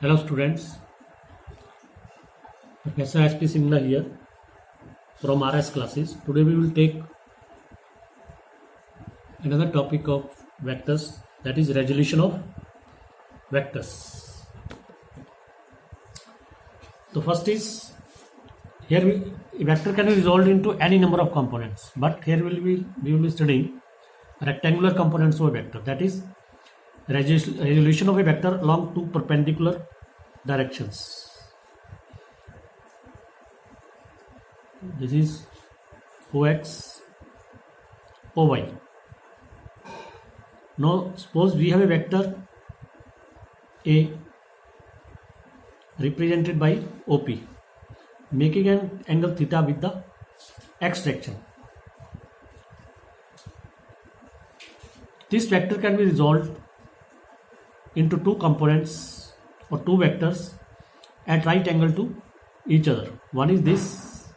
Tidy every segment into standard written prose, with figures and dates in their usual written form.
Hello students, Professor SP Singla here from RS classes. Today we will take another topic of vectors, that is resolution of vectors. So first is, here a vector can be resolved into any number of components, but here we will be studying rectangular components of a vector, that is resolution of a vector along two perpendicular directions. This is OX, OY. Now suppose we have a vector A represented by OP, making an angle theta with the x direction. This vector can be resolved into two components or two vectors at right angle to each other. One is this,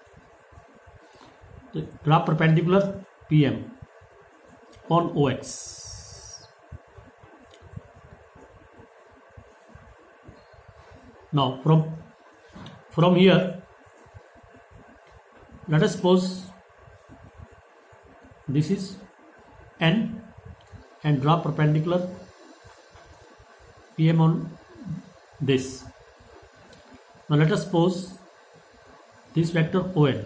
draw perpendicular PM on OX. Now from here, let us suppose this is N and draw perpendicular PM on this. Now let us suppose this vector ON.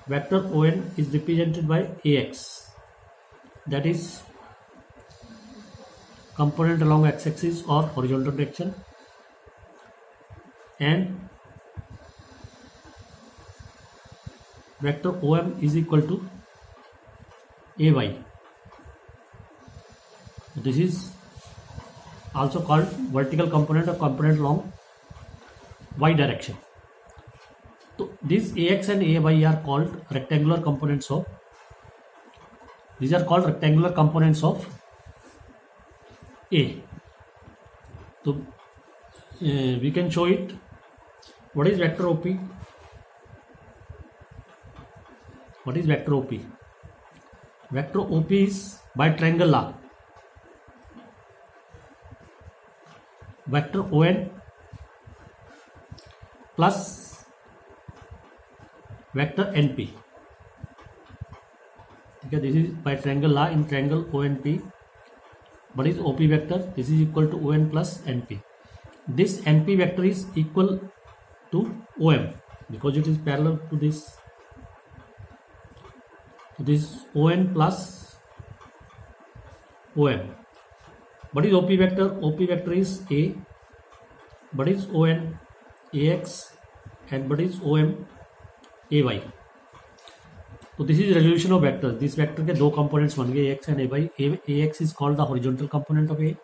Vector ON is represented by AX, that is component along x-axis or horizontal direction, and vector OM is equal to AY. This is also called vertical component or component along y direction. So these AX and AY are called rectangular components of, these are called rectangular components of A. So we can show it. What is vector OP? What is vector OP? Vector OP is by triangle law. Vector ON plus vector NP. Okay, this is by triangle law in triangle ONP. What is OP vector? This is equal to ON plus NP. This NP vector is equal to OM because it is parallel to this. So this is ON plus OM. What is OP vector? OP vector is A. What is ON? AX. And what is OM? AY. So this is resolution of vectors. This vector के दो components बन गए AX and AY. AX is called the horizontal component of A,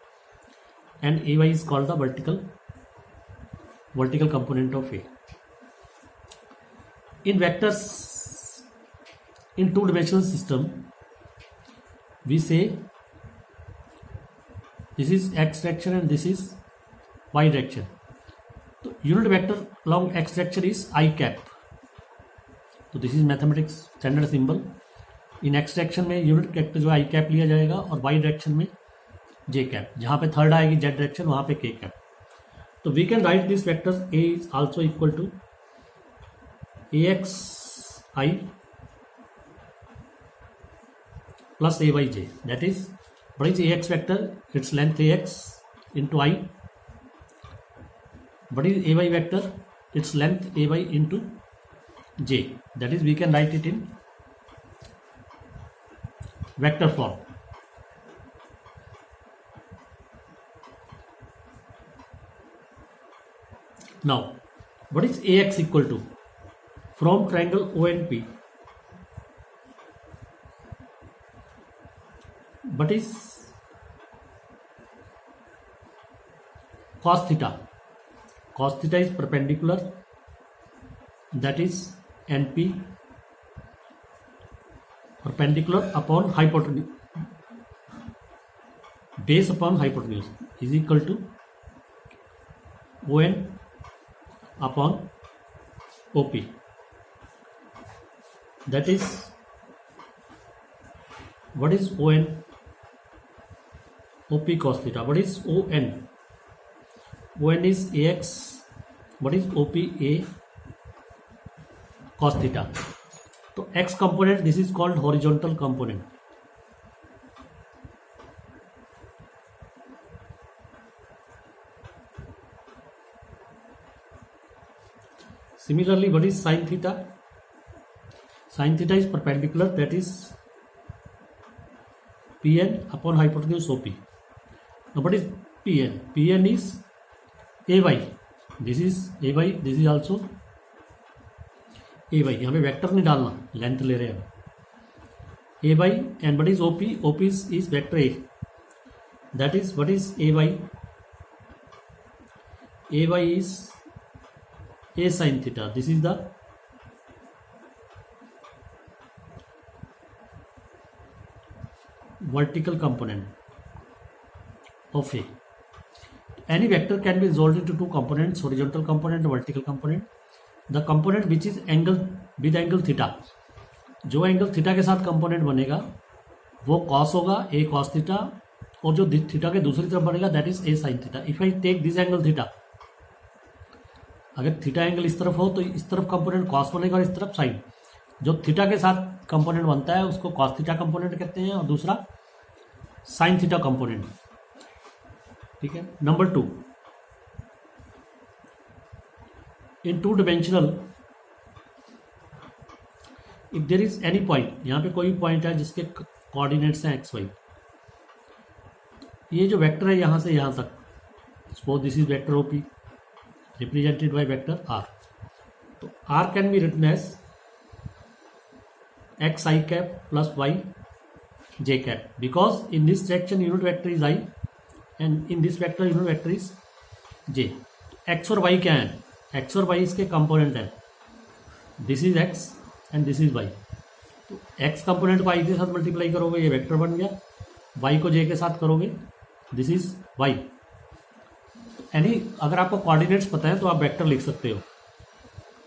and AY is called the vertical component of A. In vectors, in two-dimensional system, we say this is x direction and this is y direction. So unit vector along x direction is I cap. तो this is mathematics standard symbol. In x direction में unit vector जो आई cap लिया जाएगा और Y direction में जे cap. जहाँ पे third आएगी जेड डायरेक्शन वहाँ पे के कैप. तो we can write this vectors A is also equal to A X I plus A Y J. That is what is A X vector? Its length A X into I. What is A Y vector? Its length A Y into J. That is, we can write it in vector form. Now, what is AX equal to? From triangle ONP, what is cos theta? Cos theta is perpendicular, that is NP perpendicular upon hypotenuse, base upon hypotenuse is equal to ON upon OP. That is, what is ON? OP cos theta. What is ON? ON is AX. What is OP? A cos theta. तो x component, this is called horizontal component. Similarly, what is sin theta? Sin theta is perpendicular, that is Pn upon hypotenuse OP. Now what is Pn? Pn is AY. This is AY, this is also AY. यहाँ पे vector नहीं डालना, length ले रहे हैं AY. and what is OP? OP is vector A. That is, what is AY? AY is A sin theta. This is the vertical component of A. Any vector can be resolved into two components, horizontal component and vertical component. The component which is angle with angle theta, जो angle theta के साथ component बनेगा वो cos होगा, ए cos theta, और जो theta के दूसरी तरफ बनेगा that is A sine theta. If I take this angle theta, अगर थीटा एंगल इस तरफ हो तो इस तरफ कंपोनेंट कॉस बनेगा और इस तरफ साइन. जो थीटा के साथ कंपोनेंट बनता है उसको कॉस थीटा कंपोनेंट कहते हैं और दूसरा साइन थीटा कंपोनेंट. ठीक है. Number 2, in two dimensional if there is any point, यहाँ पे कोई पॉइंट है जिसके कोऑर्डिनेट्स हैं एक्स वाई. ये जो वेक्टर है यहाँ से यहाँ तक, suppose this is vector OP represented by vector r. तो r can be written as x I cap plus y j cap, because in this direction unit vector is I and in this vector unit vector is j. x और y क्या है? x और y इसके component है. This is x and this is y. तो x component को i के साथ मल्टीप्लाई करोगे, ये वेक्टर बन गया. y को j के साथ करोगे, दिस इज y. यानी अगर आपको कोऑर्डिनेट्स पता है तो आप वेक्टर लिख सकते हो.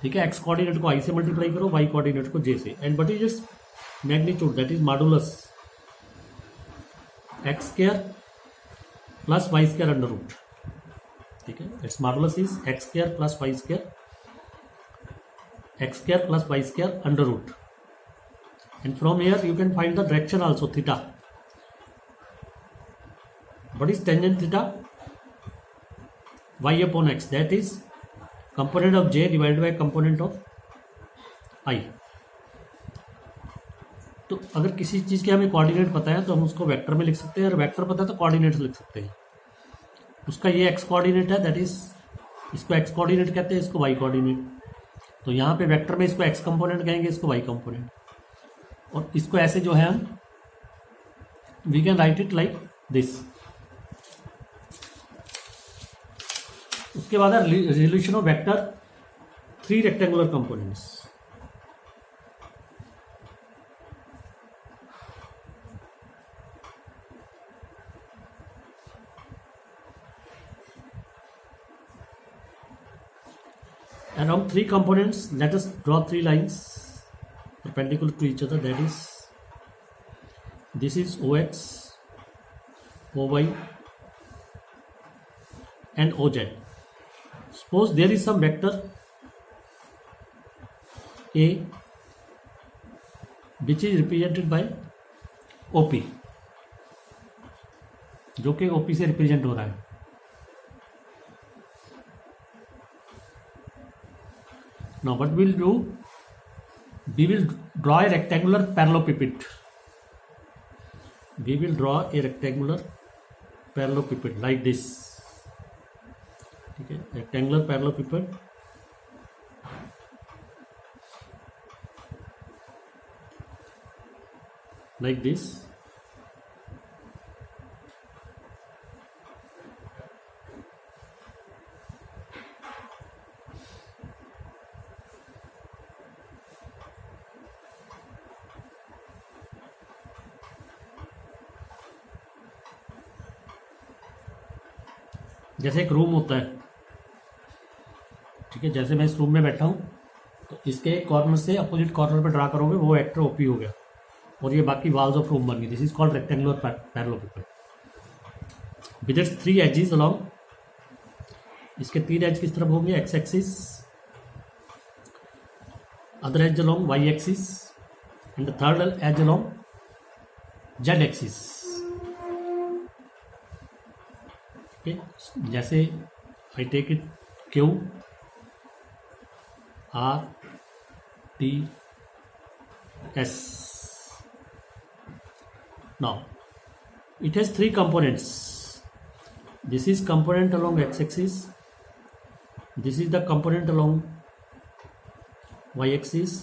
ठीक है. एक्स कोऑर्डिनेट को आई से मल्टीप्लाई करो, वाई कोऑर्डिनेट को जे से. And what is its magnitude? That is modulus X square plus Y square under root. ठीक है. Its modulus is X square plus Y square, X square plus Y square under root. And from here you can find the direction also, theta. What is tangent theta? y upon x, that is component of j divided by component of I. तो अगर किसी चीज़ के हमें coordinate पता है तो हम उसको वेक्टर में लिख सकते हैं, और वेक्टर पता है तो कोऑर्डिनेट्स लिख सकते हैं. उसका ये x कोऑर्डिनेट है, दैट इज इसको x कोऑर्डिनेट कहते हैं, इसको y कोऑर्डिनेट. तो यहाँ पे वेक्टर में इसको x कंपोनेंट कहेंगे, इसको y कंपोनेंट. और इसको ऐसे जो है हम we can write it like this. उसके बाद resolution of vector 3 rectangular components. Around 3 components, let us draw 3 lines perpendicular to each other. That is, this is OX, OY, and OZ. Suppose there is some vector A which is represented by OP, जो कि OP से represent हो रहा है. Now what we'll do, we will draw a rectangular parallelepiped. We will draw a rectangular parallelepiped like this. ठीक है. Rectangular parallelepiped like this. जैसे एक रूम होता है. ठीक है. जैसे मैं इस रूम में बैठा हूँ तो इसके कॉर्नर से अपोजिट कॉर्नर पे ड्रा करोगे, वो वेक्टर ओपी हो गया और ये बाकी वॉल्स ऑफ रूम बन गई. This is called rectangular parallelepiped. With its 3 edges along, इसके 3 एज किस तरफ होंगे, X axis, other edge along Y axis and the third edge along Z axis. जैसे I take it Q R T S. Now it has 3 components. This is component along x-axis, this is the component along y-axis,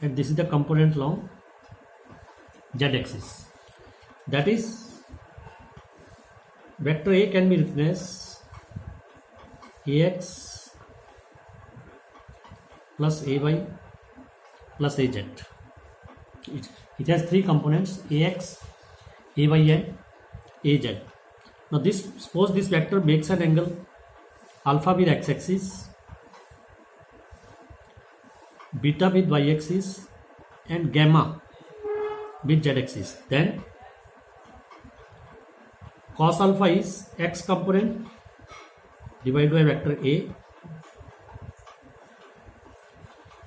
and this is the component along z-axis. That is, vector A can be written as ax plus ay plus az. It has 3 components, ax, ay and az. Now suppose this vector makes an angle alpha with x-axis, beta with y-axis, and gamma with z-axis. Then cos alpha is x component divided by vector A,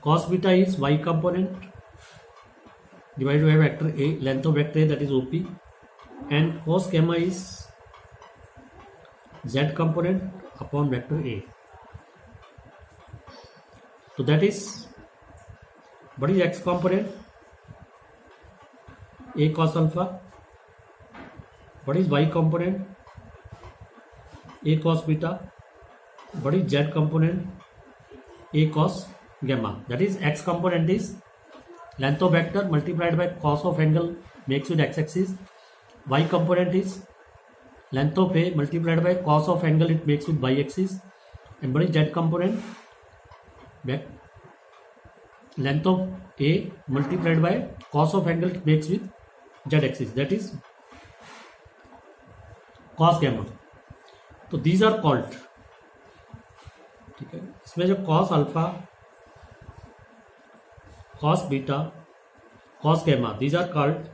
cos beta is y component divided by vector A, length of vector A, that is OP, and cos gamma is z component upon vector A. So that is, what is x component? A cos alpha. What is y component? A cos beta. What is z component? A cos gamma. That is, x component is length of vector multiplied by cos of angle makes with x-axis. Y component is length of A multiplied by cos of angle it makes with y-axis. And what is z component? Length of A multiplied by cos of angle it makes with z-axis. That is cos gamma. तो these are called, ठीक है, इसमें जो cos alpha, cos beta, cos gamma, these are called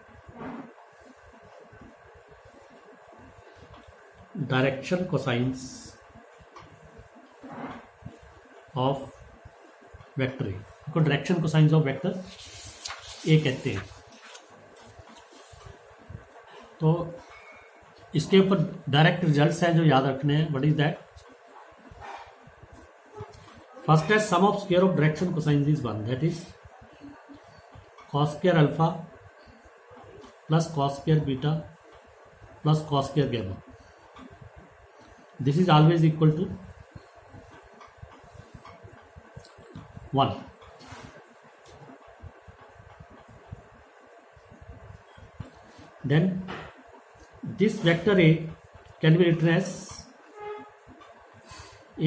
direction cosines of vector A को direction cosines of vector A कहते हैं। तो इसके ऊपर डायरेक्ट रिजल्ट्स हैं जो याद रखने हैं। What is that? फर्स्ट है sum of square of direction cosines is 1, that is cos square alpha plus cos square beta plus cos square gamma. This is always equal to 1. Then this vector A can be written as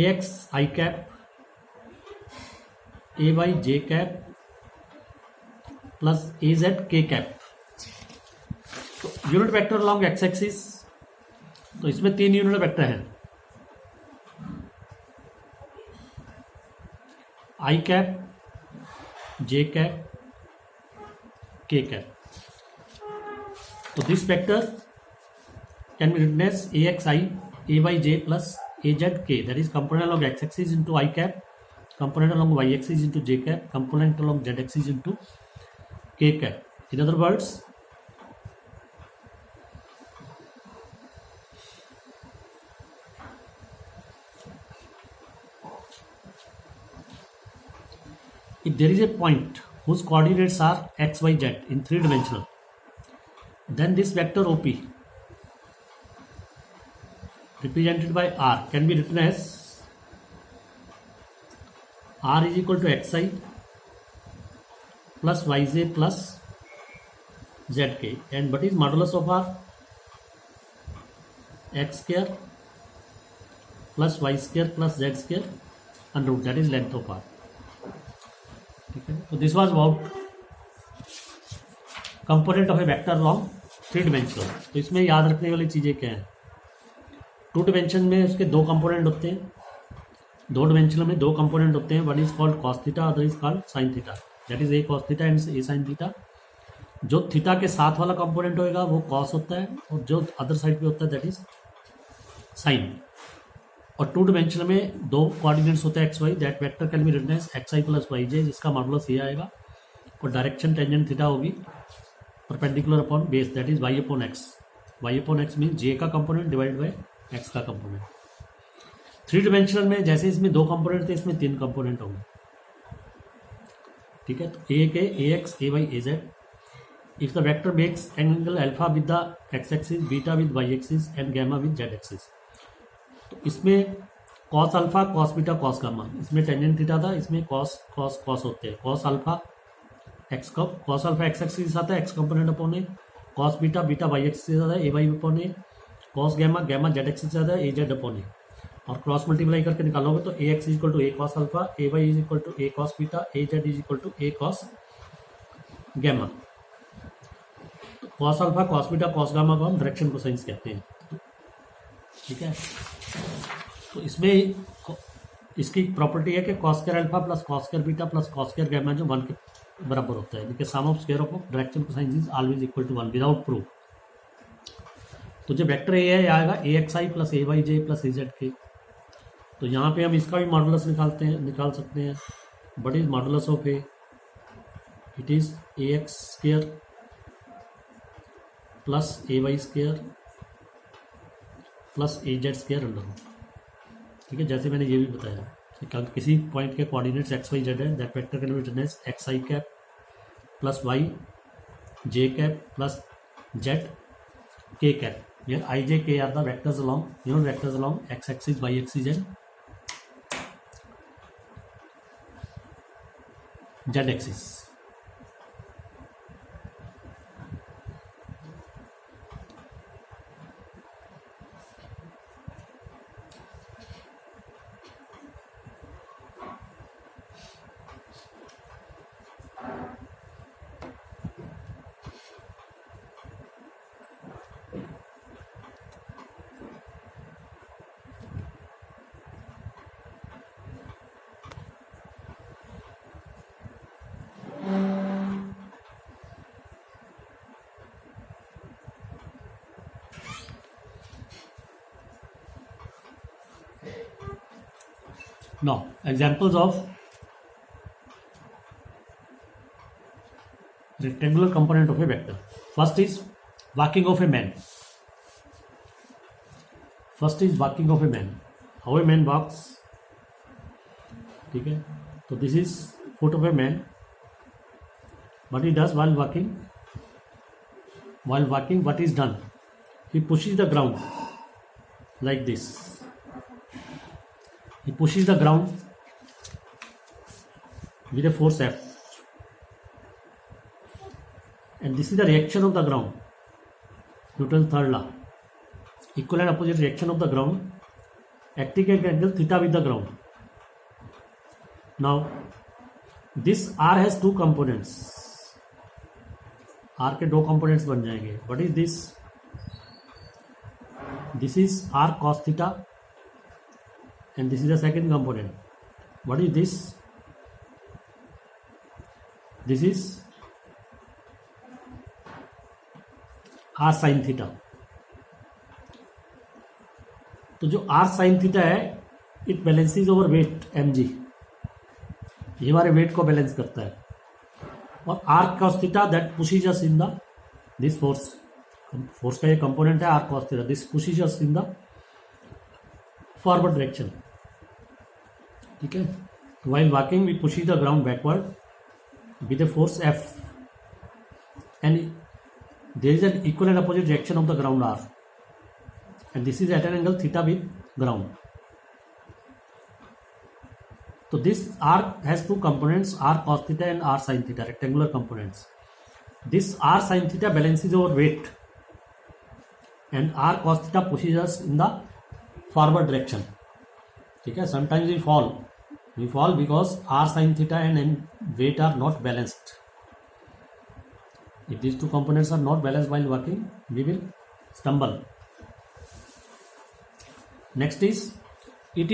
ax I cap, ay j cap plus az k cap. तो unit vector along X axis, तो इसमें 3 unit vector हैं, I cap, J cap, K cap. तो this vector can be written as A X I A Y J plus A Z K, that is component along X axis into I cap, component along Y axis into J cap, component along Z axis into K cap. In other words, if there is a point whose coordinates are x, y, z in 3-dimensional, then this vector OP represented by R can be written as R is equal to xi plus yj plus zk. And what is modulus of R? x square plus y square plus z square under root, that is length of R. ठीक है, तो this was about component of A vector along 3 dimensional. तो इसमें याद रखने वाली चीज़ें क्या हैं? 2 डिमेंशन में उसके 2 कंपोनेंट होते हैं, 2 डिमेंशनल में 2 कंपोनेंट होते हैं। One is called cos theta, other is called sine theta, that is A cos theta and A sine theta. जो थीटा के साथ वाला कंपोनेंट होएगा वो कॉस होता है, और जो अदर साइड पे होता है दैट इज साइन। और टू डिमेंशनल में दो कोऑर्डिनेट्स होते हैं X Y, that vector can be written as X I plus Y J, जिसका मॉडुलस ये आएगा और डायरेक्शन टेंजेंट थीटा होगी perpendicular upon base, that is Y upon X. Y upon X mean J का component divide by X का component. Three dimensional में जैसे इसमें दो कंपोनेंट थे, इसमें तीन कंपोनेंट होंगे, ठीक है। तो ए के A X A Y A Z, if the vector makes angle alpha with the X axis, beta with Y axis and gamma with Z axis. तो इसमें cos alpha cos beta cos gamma, इसमें tangent theta था, इसमें cos cos cos होते हैं। Cos alpha x axis आता है, X component upon A, cos beta beta Y axis आता है, A Y upon A, cos gamma gamma Z axis आता है, ए जेड अपॉन ए। और क्रॉस मल्टीप्लाई करके निकालोगे तो A X is equal to A cos alpha, A Y is equal to A cos beta, A Z is equal to A cos gamma. Cos alpha cos beta cos gamma को हम direction cosines कहते हैं, ठीक है। तो इसमें इसकी property है कि cos square alpha plus cos square beta plus cos square gamma जो 1 के बराबर होता है, because sum of square of direction cosines is always equal to 1 without proof. तो जो वेक्टर ए है आएगा A X I plus A Y J plus A Z K. तो यहाँ पे हम इसका भी मॉडुलस निकाल सकते हैं। What is modulus of A? It is A X square plus A Y square plus A Z square under root, ठीक है। जैसे मैंने ये भी बताया कि किसी पॉइंट के कोऑर्डिनेट्स एक्स वाई जेड है, that vector can be written as X I cap plus Y J cap plus Z K cap. Here I, j, k are the vectors along unit vectors along x axis, y axis and z axis. Now, examples of rectangular component of a vector. First is walking of a man. How a man walks. ठीक है, तो this is foot of a man. What he does while walking? What is done? He pushes the ground like this. He pushes the ground with a force F, and this is the reaction of the ground. Newton's third law. Equal and opposite reaction of the ground acting at angle theta with the ground. Now, this R has two components. R के दो components बन जाएंगे. What is this? This is R cos theta. And this is the second component. What is this? This is R sin theta. तो जो R sin theta है, it balances over weight mg. ये हमारे wait को balance करता है। और R cos theta that pushes us in the this force. Force का ये कंपोनेंट है R cos theta. This pushes us in the forward direction, ठीक है। while walking we push the ground backward with a force F, and there is an equal and opposite reaction of the ground R, and this is at an angle theta with ground. So this R has two components, R cos theta and R sin theta, rectangular components. This R sin theta balances our weight, and R cos theta pushes us in the forward direction, ठीक है। Sometimes we fall because R sin theta and weight are not balanced. If these two components are not balanced while walking, we will stumble. Next is it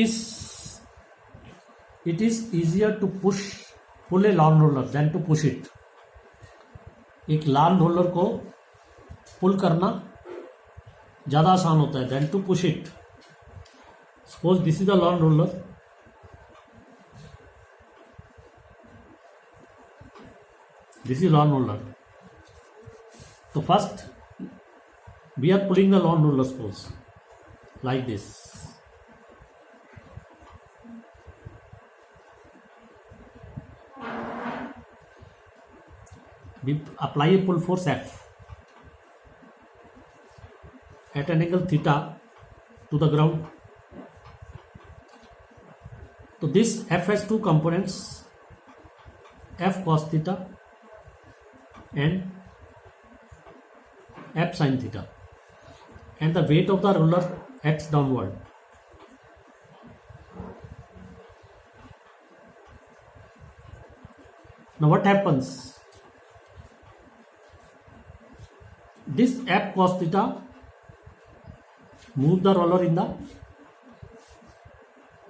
is easier to pull a lawn roller than to push it. एक लान roller को पुल करना ज़्यादा आसान होता है than to push it. Suppose this is the lawn roller. This is lawn roller. So first we are pulling the lawn roller, suppose like this. We apply a pull force F at an angle theta to the ground. So this F has two components, F cos theta and F sin theta, and the weight of the roller acts downward. Now what happens? This F cos theta move the roller in the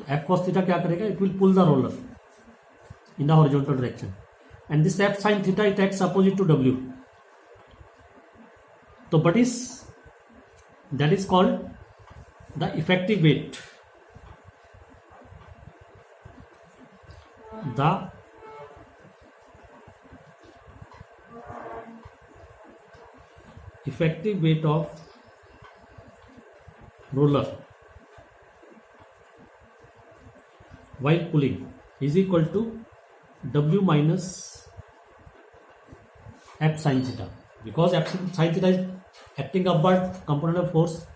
F cos theta क्या करेगा? It will pull the roller in the horizontal direction, and this F sin theta it acts opposite to W. So but is that is called the effective weight. The effective weight of roller while pulling is equal to W minus F sin theta, because F sin theta is acting upward component of force,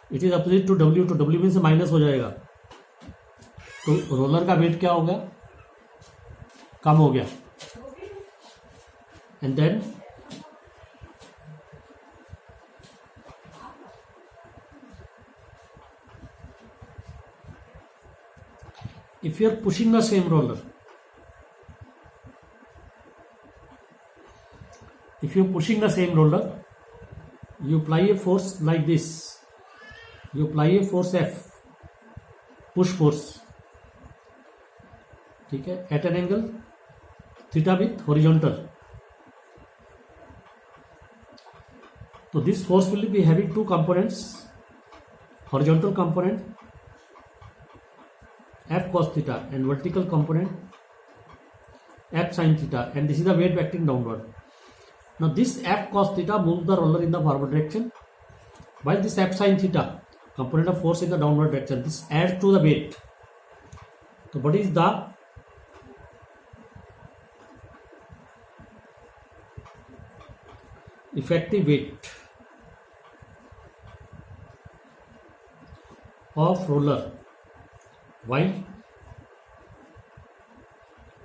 it is opposite to W, तो W में से minus हो जाएगा, तो roller का wait क्या हो गया? कम हो गया. And then if you are pushing the same roller, you apply a force like this, you apply a force F, push force, ठीक है, at an angle theta with horizontal. So this force will be having two components, horizontal component F cos theta and vertical component F sin theta, and this is the weight acting downward. Now this F cos theta moves the roller in the forward direction, while this F sin theta component of force in the downward direction, this adds to the weight. So what is the effective weight of roller while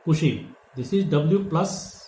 pushing? This is W plus